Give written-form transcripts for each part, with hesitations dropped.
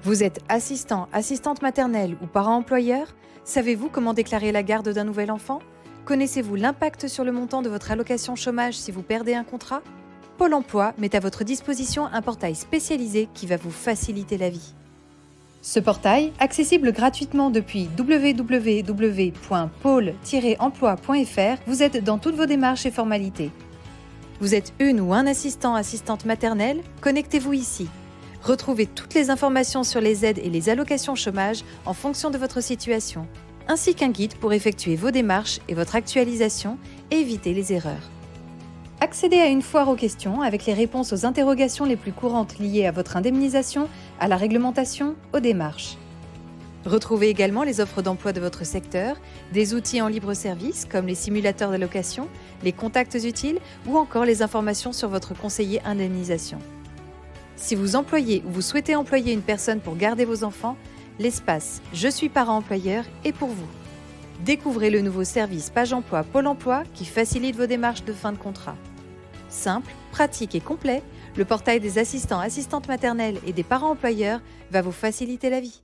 Vous êtes assistant, assistante maternelle ou parent employeur? Savez-vous comment déclarer la garde d'un nouvel enfant? Connaissez-vous l'impact sur le montant de votre allocation chômage si vous perdez un contrat? Pôle emploi met à votre disposition un portail spécialisé qui va vous faciliter la vie. Ce portail, accessible gratuitement depuis www.pôle-emploi.fr, vous aide dans toutes vos démarches et formalités. Vous êtes une ou un assistant, assistante maternelle? Connectez-vous ici. Retrouvez toutes les informations sur les aides et les allocations chômage en fonction de votre situation, ainsi qu'un guide pour effectuer vos démarches et votre actualisation et éviter les erreurs. Accédez à une foire aux questions avec les réponses aux interrogations les plus courantes liées à votre indemnisation, à la réglementation, aux démarches. Retrouvez également les offres d'emploi de votre secteur, des outils en libre service comme les simulateurs d'allocation, les contacts utiles ou encore les informations sur votre conseiller indemnisation. Si vous employez ou vous souhaitez employer une personne pour garder vos enfants, l'espace « Je suis parent employeur » est pour vous. Découvrez le nouveau service Page Emploi Pôle Emploi qui facilite vos démarches de fin de contrat. Simple, pratique et complet, le portail des assistants, assistantes maternelles et des parents employeurs va vous faciliter la vie.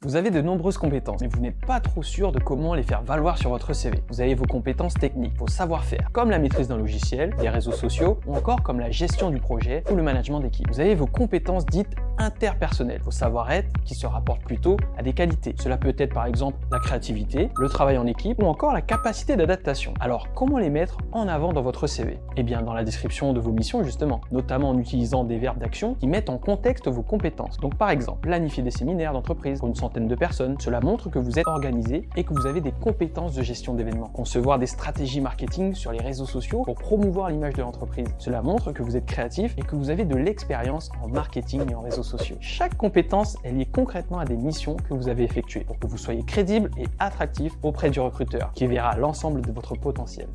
Vous avez de nombreuses compétences, mais vous n'êtes pas trop sûr de comment les faire valoir sur votre CV. Vous avez vos compétences techniques, vos savoir-faire, comme la maîtrise d'un logiciel, les réseaux sociaux, ou encore comme la gestion du projet ou le management d'équipe. Vous avez vos compétences dites interpersonnelles, vos savoir-être qui se rapportent plutôt à des qualités. Cela peut être par exemple la créativité, le travail en équipe ou encore la capacité d'adaptation. Alors, comment les mettre en avant dans votre CV? Eh bien, dans la description de vos missions justement, notamment en utilisant des verbes d'action qui mettent en contexte vos compétences. Donc par exemple, planifier des séminaires d'entreprise pour une centaine de personnes, cela montre que vous êtes organisé et que vous avez des compétences de gestion d'événements. Concevoir des stratégies marketing sur les réseaux sociaux pour promouvoir l'image de l'entreprise, cela montre que vous êtes créatif et que vous avez de l'expérience en marketing et en réseaux sociaux. Chaque compétence est liée concrètement à des missions que vous avez effectuées pour que vous soyez crédible et attractif auprès du recruteur qui verra l'ensemble de votre potentiel.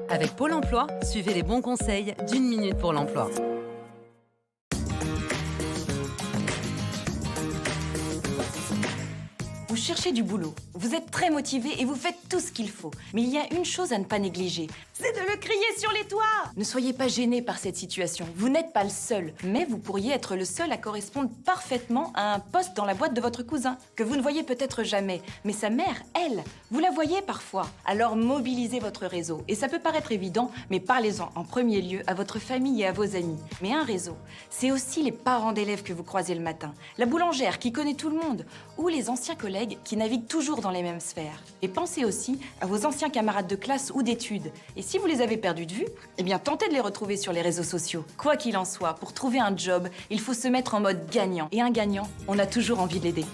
Avec Pôle emploi, suivez les bons conseils d'une minute pour l'emploi. Vous cherchez du boulot, vous êtes très motivé et vous faites tout ce qu'il faut. Mais il y a une chose à ne pas négliger, c'est de le crier sur les toits. Ne soyez pas gêné par cette situation, vous n'êtes pas le seul. Mais vous pourriez être le seul à correspondre parfaitement à un poste dans la boîte de votre cousin, que vous ne voyez peut-être jamais. Mais sa mère, elle, vous la voyez parfois. Alors mobilisez votre réseau. Et ça peut paraître évident, mais parlez-en en premier lieu à votre famille et à vos amis. Mais un réseau, c'est aussi les parents d'élèves que vous croisez le matin, la boulangère qui connaît tout le monde, ou les anciens collègues qui naviguent toujours dans les mêmes sphères. Et pensez aussi à vos anciens camarades de classe ou d'études. Et si vous les avez perdus de vue, eh bien tentez de les retrouver sur les réseaux sociaux. Quoi qu'il en soit, pour trouver un job, il faut se mettre en mode gagnant. Et un gagnant, on a toujours envie de l'aider.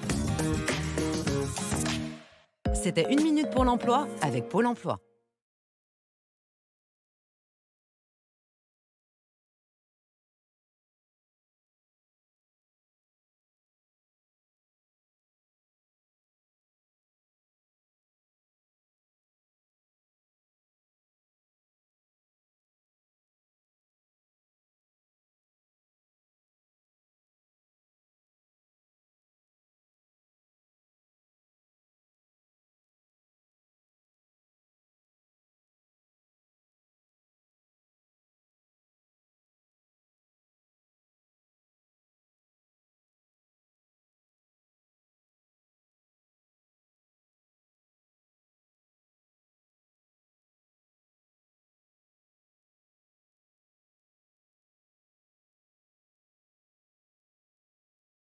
C'était 1 minute pour l'emploi avec Pôle emploi.